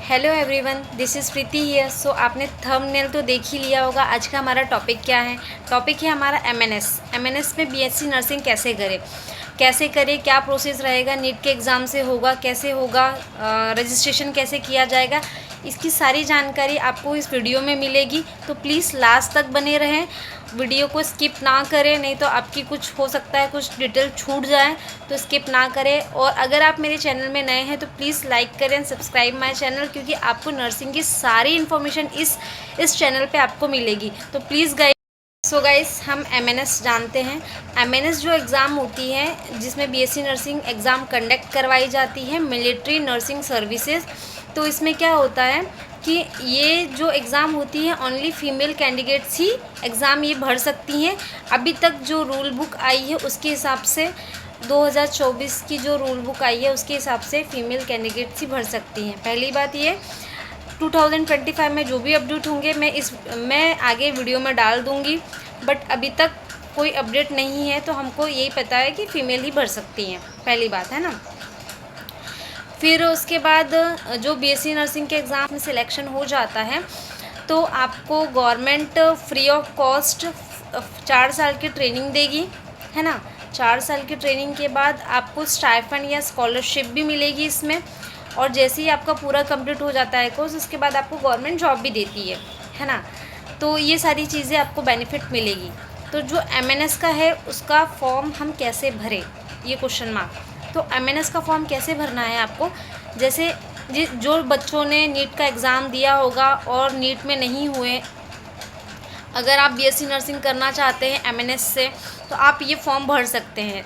Hello everyone, this is Preeti here. So आपने thumbnail तो देख ही लिया होगा। आज का हमारा टॉपिक क्या है? टॉपिक है हमारा एमएनएस में बीएससी नर्सिंग कैसे करें, क्या प्रोसेस रहेगा, नीट के एग्ज़ाम से होगा, कैसे होगा, रजिस्ट्रेशन कैसे किया जाएगा, इसकी सारी जानकारी आपको इस वीडियो में मिलेगी। तो प्लीज़ लास्ट तक बने रहें, वीडियो को स्किप ना करें, नहीं तो आपकी कुछ हो सकता है कुछ डिटेल छूट जाए, तो स्किप ना करें। और अगर आप मेरे चैनल में नए हैं तो प्लीज़ लाइक करें, सब्सक्राइब माय चैनल, क्योंकि आपको नर्सिंग की सारी इन्फॉर्मेशन इस चैनल पे आपको मिलेगी। तो प्लीज़ गाइस हम एमएनएस जानते हैं। एमएनएस जो एग्ज़ाम होती है जिसमें बीएससी नर्सिंग एग्ज़ाम कंडक्ट करवाई जाती है, मिलिट्री नर्सिंग सर्विसेज। तो इसमें क्या होता है कि ये जो एग्ज़ाम होती है ओनली फीमेल कैंडिडेट्स ही एग्ज़ाम ये भर सकती हैं। अभी तक जो रूल बुक आई है उसके हिसाब से 2024 की जो रूल बुक आई है उसके हिसाब से फ़ीमेल कैंडिडेट्स ही भर सकती हैं। पहली बात ये, 2025 में जो भी अपडेट होंगे मैं आगे वीडियो में डाल दूँगी, बट अभी तक कोई अपडेट नहीं है, तो हमको यही पता है कि फ़ीमेल ही भर सकती हैं, पहली बात है ना। फिर उसके बाद जो बीएससी नर्सिंग के एग्ज़ाम में सिलेक्शन हो जाता है तो आपको गवर्नमेंट फ्री ऑफ कॉस्ट 4 साल की ट्रेनिंग देगी, है ना। 4 साल की ट्रेनिंग के बाद आपको स्टाइपेंड या स्कॉलरशिप भी मिलेगी इसमें। और जैसे ही आपका पूरा कंप्लीट हो जाता है कोर्स, उसके बाद आपको गवर्नमेंट जॉब भी देती है ना। तो ये सारी चीज़ें आपको बेनिफिट मिलेगी। तो जो एमएनएस का है उसका फॉर्म हम कैसे भरें, ये क्वेश्चन मार्क। तो एमएनएस का फॉर्म कैसे भरना है आपको, जैसे जो बच्चों ने नीट का एग्ज़ाम दिया होगा और नीट में नहीं हुए, अगर आप बीएससी नर्सिंग करना चाहते हैं एमएनएस से, तो आप ये फॉर्म भर सकते हैं।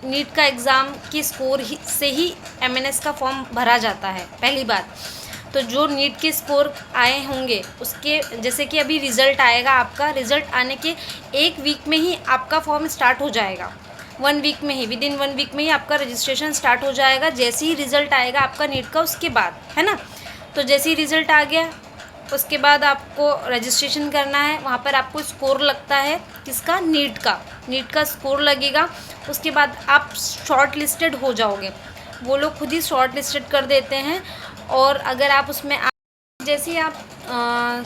नीट का एग्ज़ाम की स्कोर से ही एमएनएस का फॉर्म भरा जाता है, पहली बात। तो जो नीट के स्कोर आए होंगे उसके, जैसे कि अभी रिज़ल्ट आएगा, आपका रिज़ल्ट आने के 1 वीक में ही आपका फॉर्म स्टार्ट हो जाएगा। 1 वीक में ही, विदिन 1 वीक में ही आपका रजिस्ट्रेशन स्टार्ट हो जाएगा, जैसे ही रिज़ल्ट आएगा आपका नीट का, उसके बाद, है ना। तो जैसे ही रिज़ल्ट आ गया उसके बाद आपको रजिस्ट्रेशन करना है। वहाँ पर आपको स्कोर लगता है, किसका? नीट का स्कोर लगेगा। उसके बाद आप शॉर्ट लिस्टेड हो जाओगे, वो लोग खुद ही शॉर्ट लिस्टेड कर देते हैं। और अगर आप उसमें जैसे ही आप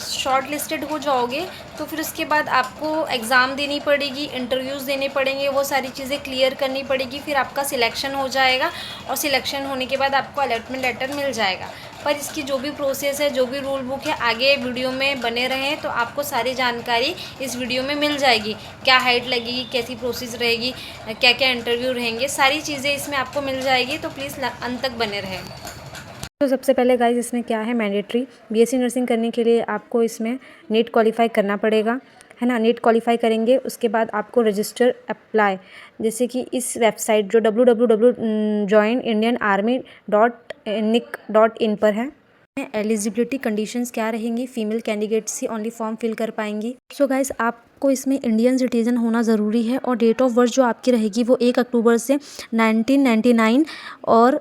शॉर्ट लिस्टेड हो जाओगे तो फिर उसके बाद आपको एग्ज़ाम देनी पड़ेगी, इंटरव्यूज़ देने पड़ेंगे, वो सारी चीज़ें क्लियर करनी पड़ेगी। फिर आपका सिलेक्शन हो जाएगा और सिलेक्शन होने के बाद आपको अलॉटमेंट लेटर मिल जाएगा। पर इसकी जो भी प्रोसेस है, जो भी रूल बुक है, आगे वीडियो में बने रहें तो आपको सारी जानकारी इस वीडियो में मिल जाएगी। क्या हाइट लगेगी, कैसी प्रोसेस रहेगी, क्या क्या इंटरव्यू रहेंगे, सारी चीज़ें इसमें आपको मिल जाएगी। तो प्लीज़ अंत तक बने रहें। तो सबसे पहले गाइस इसमें क्या है, मैंडेटरी बीएससी नर्सिंग करने के लिए आपको इसमें नीट क्वालिफाई करना पड़ेगा, है ना। नीट क्वालिफाई करेंगे उसके बाद आपको रजिस्टर अप्लाई, जैसे कि इस वेबसाइट जो www.joinindianarmy.nic.in पर है। एलिजिबिलिटी कंडीशंस क्या रहेंगी, फीमेल कैंडिडेट्स ही ओनली फॉर्म फिल कर पाएंगी। सो गाइस आपको इसमें इंडियन सिटीज़न होना ज़रूरी है और डेट ऑफ बर्थ जो आपकी रहेगी वो 1 अक्टूबर से 1999 और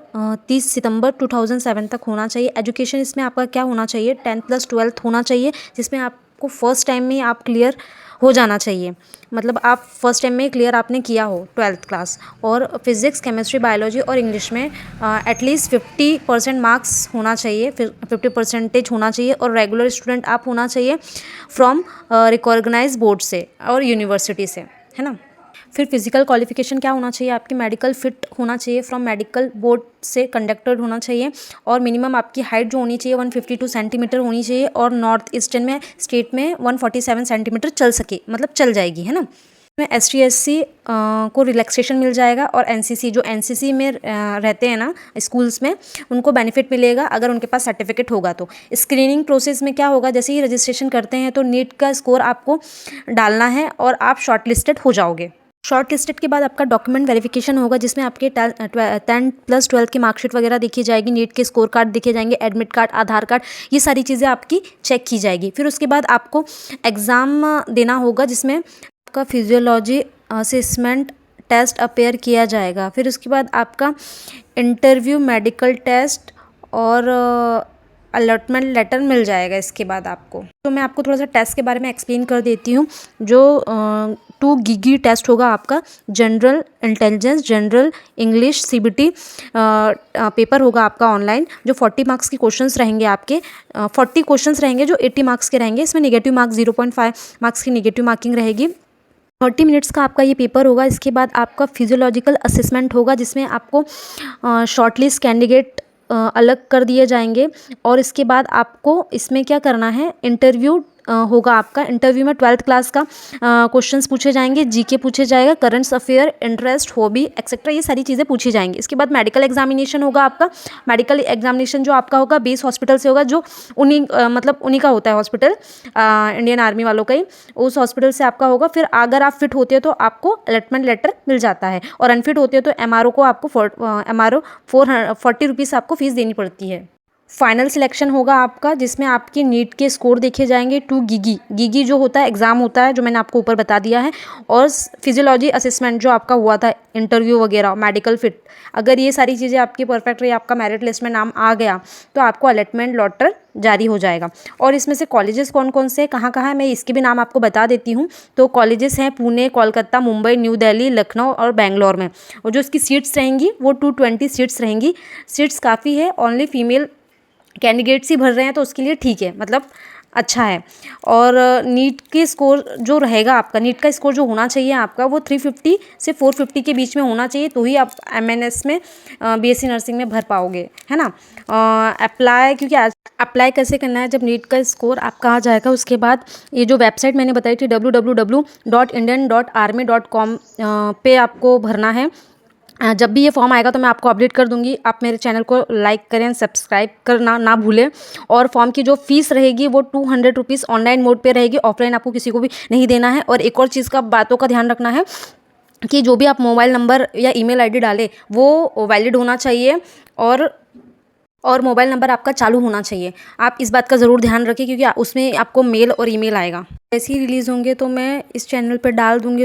30 सितंबर 2007 तक होना चाहिए। एजुकेशन इसमें आपका क्या होना चाहिए, 10th + 12th होना चाहिए, जिसमें आपको फर्स्ट टाइम में आप क्लियर हो जाना चाहिए। मतलब आप फर्स्ट टाइम में क्लियर आपने किया हो 12th क्लास। और फिज़िक्स, केमिस्ट्री, बायोलॉजी और इंग्लिश में एटलीस्ट 50% मार्क्स होना चाहिए, फिर 50% होना चाहिए। और रेगुलर स्टूडेंट आप होना चाहिए फ्रॉम रिकॉग्नाइज बोर्ड से और यूनिवर्सिटी से, है ना। फिर फिजिकल क्वालिफिकेशन क्या होना चाहिए, आपकी मेडिकल फिट होना चाहिए, फ्रॉम मेडिकल बोर्ड से कंडक्टेड होना चाहिए। और मिनिमम आपकी हाइट जो होनी चाहिए 152 सेंटीमीटर होनी चाहिए। और नॉर्थ ईस्टर्न में स्टेट में 147 सेंटीमीटर चल सके, मतलब चल जाएगी, है ना। में ST SC को रिलैक्सेशन मिल जाएगा। और NCC जो NCC में रहते हैं ना स्कूल्स में, उनको बेनिफिट मिलेगा अगर उनके पास सर्टिफिकेट होगा। तो स्क्रीनिंग प्रोसेस में क्या होगा, जैसे ही रजिस्ट्रेशन करते हैं तो नीट का स्कोर आपको डालना है और आप शॉर्ट लिस्टेड हो जाओगे। शॉर्ट लिस्टेड के बाद आपका डॉक्यूमेंट वेरिफिकेशन होगा, जिसमें आपके 10th + 12th की मार्कशीट वगैरह दिखी जाएगी, नीट के स्कोर कार्ड दिखे जाएंगे, एडमिट कार्ड, आधार कार्ड, ये सारी चीज़ें आपकी चेक की जाएगी। फिर उसके बाद आपको एग्ज़ाम देना होगा, जिसमें आपका फिजियोलॉजी असेसमेंट टेस्ट अपेयर किया जाएगा। फिर उसके बाद आपका इंटरव्यू, मेडिकल टेस्ट और अलॉटमेंट लेटर मिल जाएगा इसके बाद आपको। तो मैं आपको थोड़ा सा टेस्ट के बारे में एक्सप्लेन कर देती हूँ। जो 2 गिगी टेस्ट होगा आपका, general intelligence, general English, CBT paper होगा आपका ऑनलाइन, जो 40 मार्क्स के क्वेश्चंस रहेंगे आपके। 40 क्वेश्चंस रहेंगे जो 80 मार्क्स के रहेंगे। इसमें नेगेटिव मार्क्स 0.5 मार्क्स की नेगेटिव मार्किंग रहेगी। 30 मिनट्स का आपका ये पेपर होगा। इसके बाद आपका फिजियोलॉजिकल असेसमेंट होगा, जिसमें आपको शॉर्टलिस्ट कैंडिडेट अलग कर दिए जाएंगे। और इसके बाद आपको इसमें क्या करना है, इंटरव्यू होगा आपका। इंटरव्यू में 12th क्लास का क्वेश्चंस पूछे जाएंगे, जीके पूछे जाएगा, current affair, interest, hobby etcetera, ये सारी चीज़ें पूछी जाएंगी। इसके बाद मेडिकल एग्जामिनेशन होगा आपका। मेडिकल एग्जामिनेशन जो आपका होगा बेस हॉस्पिटल से होगा, जो उन्हीं का होता है हॉस्पिटल, इंडियन आर्मी वालों का ही, उस हॉस्पिटल से आपका होगा। फिर अगर आप फिट होते हो तो आपको अलॉटमेंट लेटर मिल जाता है, और अनफिट होते हो तो MRO को आपको 40 रुपीज़ आपको फीस देनी पड़ती है। फाइनल सिलेक्शन होगा आपका, जिसमें आपके नीट के स्कोर देखे जाएंगे। 2 गिगी जो होता है एग्ज़ाम होता है, जो मैंने आपको ऊपर बता दिया है, और फिजियोलॉजी असेसमेंट जो आपका हुआ था, इंटरव्यू वगैरह, मेडिकल फिट, अगर ये सारी चीज़ें आपकी परफेक्ट रही, आपका मेरिट लिस्ट में नाम आ गया, तो आपको अलॉटमेंट लेटर जारी हो जाएगा। और इसमें से कॉलेजेस कौन कौन से कहाँ कहाँ है, मैं इसके भी नाम आपको बता देती हूँ। तो कॉलेजेस हैं पुणे, कोलकाता, मुंबई, न्यू दिल्ली, लखनऊ और बेंगलोर में। और जो इसकी सीट्स रहेंगी वो 220 सीट्स रहेंगी। सीट्स काफ़ी है, ओनली फीमेल कैंडिडेट्स ही भर रहे हैं, तो उसके लिए ठीक है, मतलब अच्छा है। और नीट के स्कोर जो रहेगा आपका, नीट का स्कोर जो होना चाहिए आपका, वो 350 से 450 के बीच में होना चाहिए, तो ही आप MNS में BSc नर्सिंग में भर पाओगे, है ना। क्योंकि अप्लाई कैसे करना है, जब नीट का स्कोर आपका आ जाएगा, उसके बाद ये जो वेबसाइट मैंने बताई थी www.indian.army.com पे आपको भरना है। जब भी ये फॉर्म आएगा तो मैं आपको अपडेट कर दूंगी। आप मेरे चैनल को लाइक करें, सब्सक्राइब करना ना भूलें। और फॉर्म की जो फीस रहेगी वो 200 रुपीज़ ऑनलाइन मोड पे रहेगी, ऑफलाइन आपको किसी को भी नहीं देना है। और एक और चीज़ का बातों का ध्यान रखना है कि जो भी आप मोबाइल नंबर या ईमेल ID डालें वो वैलिड होना चाहिए, और मोबाइल नंबर आपका चालू होना चाहिए। आप इस बात का ज़रूर ध्यान रखें, क्योंकि उसमें आपको मेल और ईमेल आएगा। जैसे ही रिलीज़ होंगे तो मैं इस चैनल पर डाल दूँगी।